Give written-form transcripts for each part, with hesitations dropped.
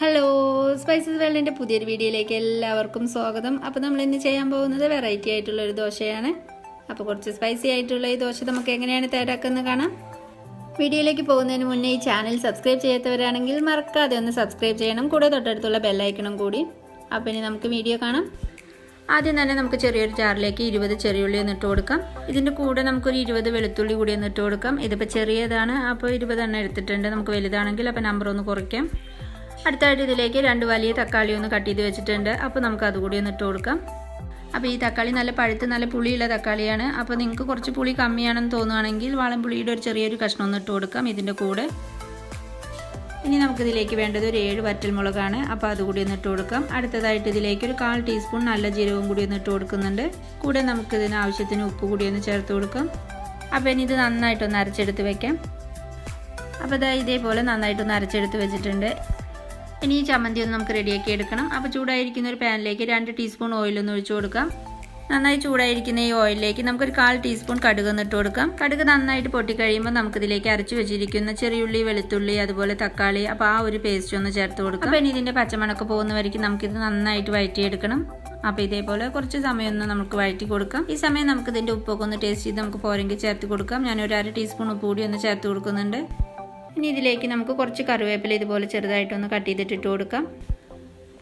Hello, spices വേൾഡിൻ്റെ പുതിയൊരു വീഡിയോയിലേക്ക് എല്ലാവർക്കും സ്വാഗതം. അപ്പോൾ നമ്മൾ ഇന്ന് ചെയ്യാൻ പോകുന്നത് വെറൈറ്റി ആയിട്ടുള്ളൊരു ദോശയാണ്. അപ്പോൾ കുറച്ച് സ്പൈസി ആയിട്ടുള്ള ഈ ദോശ നമുക്ക് എങ്ങനെയാണ് തയ്യാറാക്കുന്നത് കാണാം. വീഡിയോയിലേക്ക് പോകുന്നതിന് മുന്നേ ഈ ചാനൽ സബ്സ്ക്രൈബ് ചെയ്യാത്തവരാണെങ്കിൽ മറക്കാതെ ഒന്ന് സബ്സ്ക്രൈബ് ചെയ്യണം, കൂടെ തൊട്ടടുത്തുള്ള ബെല്ലൈക്കണം കൂടി. അപ്പോൾ ഇനി നമുക്ക് വീഡിയോ കാണാം. ആദ്യം തന്നെ നമുക്ക് ചെറിയൊരു ജാറിലേക്ക് 20 ചെറിയുള്ളി ഒന്ന് ഇട്ട് കൊടുക്കാം. ഇതിൻ്റെ കൂടെ നമുക്കൊരു 20 വെളുത്തുള്ളി കൂടി ഒന്ന് ഇട്ട് കൊടുക്കാം. ഇതിപ്പോൾ ചെറിയതാണ്, അപ്പോൾ 20 എണ്ണം എടുത്തിട്ടുണ്ട്. നമുക്ക് വലുതാണെങ്കിൽ അപ്പോൾ നമ്പർ ഒന്ന് കുറയ്ക്കാം. അടുത്തായിട്ട് ഇതിലേക്ക് 2 വലിയ തക്കാളി ഒന്ന് കട്ട് ചെയ്ത് വെച്ചിട്ടുണ്ട്. അപ്പോൾ നമുക്ക് അതുകൂടി ഒന്ന് ഇട്ട് കൊടുക്കാം. അപ്പോൾ ഈ തക്കാളി നല്ല പഴുത്ത് നല്ല പുളിയുള്ള തക്കാളിയാണ്. അപ്പോൾ നിങ്ങൾക്ക് കുറച്ച് പുളി കമ്മിയാണെന്ന് തോന്നുകയാണെങ്കിൽ വാളൻപുളിയുടെ ഒരു ചെറിയൊരു കഷ്ണം ഒന്ന് ഇട്ട് കൊടുക്കാം ഇതിൻ്റെ കൂടെ. ഇനി നമുക്കിതിലേക്ക് വേണ്ടത് ഒരു 7 വറ്റൽമുളകാണ്. അപ്പോൾ അതുകൂടി ഒന്ന് ഇട്ട് കൊടുക്കാം. അടുത്തതായിട്ട് ഇതിലേക്ക് ഒരു 1/4 ടീസ്പൂൺ നല്ല ജീരകവും കൂടി ഒന്ന് ഇട്ട് കൊടുക്കുന്നുണ്ട്. കൂടെ നമുക്കിതിന് ആവശ്യത്തിന് ഉപ്പ് കൂടി ഒന്ന് ചേർത്ത് കൊടുക്കാം. അപ്പോൾ ഇനി ഇത് നന്നായിട്ടൊന്ന് അരച്ചെടുത്ത് വെക്കാം. അപ്പോൾ ഇതേപോലെ നന്നായിട്ടൊന്ന് അരച്ചെടുത്ത് വെച്ചിട്ടുണ്ട്. ഇനി ഈ ചമ്മന്തി ഒന്ന് നമുക്ക് റെഡിയാക്കി എടുക്കണം. അപ്പോൾ ചൂടായിരിക്കുന്ന ഒരു പാനിലേക്ക് 2 ടീസ്പൂൺ ഓയിലൊന്ന് ഒഴിച്ചു കൊടുക്കാം. നന്നായി ചൂടായിരിക്കുന്ന ഈ ഓയിലിലേക്ക് നമുക്കൊരു 1/4 ടീസ്പൂൺ കടുക് ഒന്ന് ഇട്ട് കൊടുക്കാം. കടുക് നന്നായിട്ട് പൊട്ടിക്കഴിയുമ്പോൾ നമുക്കിതിലേക്ക് അരച്ചു വെച്ചിരിക്കുന്ന ചെറിയുള്ളി, വെളുത്തുള്ളി, അതുപോലെ തക്കാളി, അപ്പോൾ ആ ഒരു പേസ്റ്റ് ഒന്ന് ചേർത്ത് കൊടുക്കാം. അപ്പോൾ ഇനി ഇതിൻ്റെ പച്ചമണക്ക് പോകുന്ന വരയ്ക്ക് നമുക്കിത് നന്നായിട്ട് വഴറ്റിയെടുക്കണം. അപ്പോൾ ഇതേപോലെ കുറച്ച് സമയം ഒന്ന് നമുക്ക് വഴറ്റി കൊടുക്കാം. ഈ സമയം നമുക്ക് ഇതിൻ്റെ ഉപ്പൊക്കെ ഒന്ന് ടേസ്റ്റ് ചെയ്ത് നമുക്ക് പോരെങ്കിൽ ചേർത്ത് കൊടുക്കാം. ഞാനൊരു 1/2 ടീസ്പൂൺ ഉപ്പ് കൂടി ഒന്ന് ചേർത്ത് കൊടുക്കുന്നുണ്ട്. ഇനി ഇതിലേക്ക് നമുക്ക് കുറച്ച് കറിവേപ്പില ഇതുപോലെ ചെറുതായിട്ടൊന്ന് കട്ട് ചെയ്തിട്ട് ഇട്ട് കൊടുക്കാം.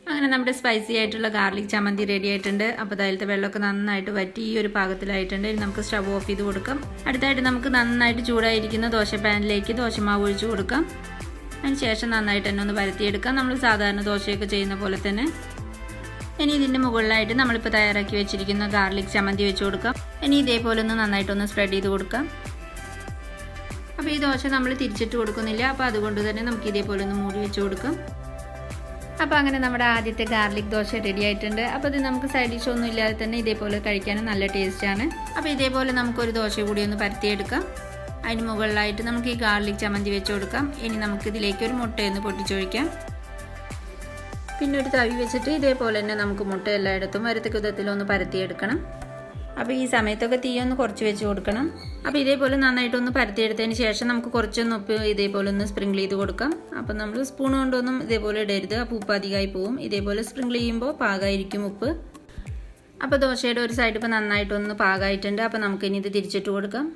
അങ്ങനെ നമ്മുടെ സ്പൈസി ആയിട്ടുള്ള ഗാർലിക് ചമ്മന്തി റെഡി ആയിട്ടുണ്ട്. അപ്പോൾ അതിലത്തെ വെള്ളമൊക്കെ നന്നായിട്ട് വറ്റി ഈ ഒരു പാകത്തിലായിട്ടുണ്ട്. ഇനി നമുക്ക് സ്റ്റവ് ഓഫ് ചെയ്ത് കൊടുക്കാം. അടുത്തായിട്ട് നമുക്ക് നന്നായിട്ട് ചൂടായിരിക്കുന്ന ദോശ പാനിലേക്ക് ദോശമാവ് ഒഴിച്ചു കൊടുക്കാം. അതിന് ശേഷം നന്നായിട്ട് തന്നെ ഒന്ന് പരത്തിയെടുക്കാം, നമ്മൾ സാധാരണ ദോശയൊക്കെ ചെയ്യുന്ന പോലെ തന്നെ. ഇനി ഇതിൻ്റെ മുകളിലായിട്ട് നമ്മളിപ്പോൾ തയ്യാറാക്കി വെച്ചിരിക്കുന്ന ഗാർലിക് ചമ്മന്തി വെച്ച് കൊടുക്കാം. ഇനി ഇതേപോലെ ഒന്ന് നന്നായിട്ടൊന്ന് സ്പ്രെഡ് ചെയ്ത് കൊടുക്കാം. അപ്പോൾ ഈ ദോശ നമ്മൾ തിരിച്ചിട്ട് കൊടുക്കുന്നില്ല, അപ്പോൾ അതുകൊണ്ട് തന്നെ നമുക്ക് ഇതേപോലെ ഒന്ന് മൂടി വെച്ച് കൊടുക്കാം. അപ്പോൾ അങ്ങനെ നമ്മുടെ ആദ്യത്തെ ഗാർലിക് ദോശ റെഡി ആയിട്ടുണ്ട്. അപ്പോൾ ഇത് നമുക്ക് സൈഡ് ഡിഷ് ഒന്നും ഇല്ലാതെ തന്നെ ഇതേപോലെ കഴിക്കാനും നല്ല ടേസ്റ്റാണ്. അപ്പോൾ ഇതേപോലെ നമുക്കൊരു ദോശ കൂടി ഒന്ന് പരത്തിയെടുക്കാം. അതിന് മുകളിലായിട്ട് നമുക്ക് ഈ ഗാർലിക് ചമ്മന്തി വെച്ച് കൊടുക്കാം. ഇനി നമുക്കിതിലേക്ക് ഒരു മുട്ടയൊന്ന് പൊട്ടിച്ചൊഴിക്കാം. പിന്നെ ഒരു തവി വെച്ചിട്ട് ഇതേപോലെ തന്നെ നമുക്ക് മുട്ട എല്ലായിടത്തും വരത്തക്ക വിധത്തിലൊന്ന് പരത്തിയെടുക്കണം. അപ്പോൾ ഈ സമയത്തൊക്കെ തീയൊന്ന് കുറച്ച് വെച്ച് കൊടുക്കണം. അപ്പോൾ ഇതേപോലെ നന്നായിട്ടൊന്ന് പരത്തിയെടുത്തതിന് ശേഷം നമുക്ക് കുറച്ചൊന്ന് ഉപ്പ് ഇതേപോലെ ഒന്ന് സ്പ്രിങ്കിൾ ചെയ്ത് കൊടുക്കാം. അപ്പോൾ നമ്മൾ സ്പൂൺ കൊണ്ടൊന്നും ഇതേപോലെ ഇടരുത്, അപ്പോൾ ഉപ്പ് അധികമായി പോവും. ഇതേപോലെ സ്പ്രിങ്കിൾ ചെയ്യുമ്പോൾ പാകമായിരിക്കും ഉപ്പ്. അപ്പോൾ ദോശയുടെ ഒരു സൈഡ് ഇപ്പോൾ നന്നായിട്ടൊന്ന് പാകമായിട്ടുണ്ട്. അപ്പോൾ നമുക്കിനി ഇത് തിരിച്ചിട്ട് കൊടുക്കാം.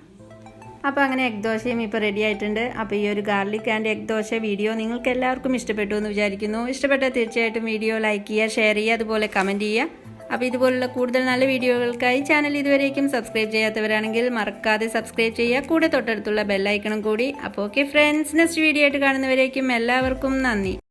അപ്പോൾ അങ്ങനെ എഗ് ദോശയും ഇപ്പോൾ റെഡി ആയിട്ടുണ്ട്. അപ്പോൾ ഈ ഒരു garlic and egg dosa video നിങ്ങൾക്ക് എല്ലാവർക്കും ഇഷ്ടപ്പെട്ടു എന്ന് വിചാരിക്കുന്നു. ഇഷ്ടപ്പെട്ടാൽ തീർച്ചയായിട്ടും വീഡിയോ ലൈക്ക് ചെയ്യുക, ഷെയർ ചെയ്യുക, അതുപോലെ കമൻറ്റ് ചെയ്യുക. അപ്പോൾ ഇതുപോലുള്ള കൂടുതൽ നല്ല വീഡിയോകൾക്കായി ചാനൽ ഇതുവരേക്കും സബ്സ്ക്രൈബ് ചെയ്യാത്തവരാണെങ്കിൽ മറക്കാതെ സബ്സ്ക്രൈബ് ചെയ്യുക, കൂടെ തൊട്ടടുത്തുള്ള ബെല്ലൈക്കണം കൂടി. അപ്പോൾ ഓക്കെ ഫ്രണ്ട്സ്, നെക്സ്റ്റ് വീഡിയോ ആയിട്ട് കാണുന്നവരേക്കും എല്ലാവർക്കും നന്ദി.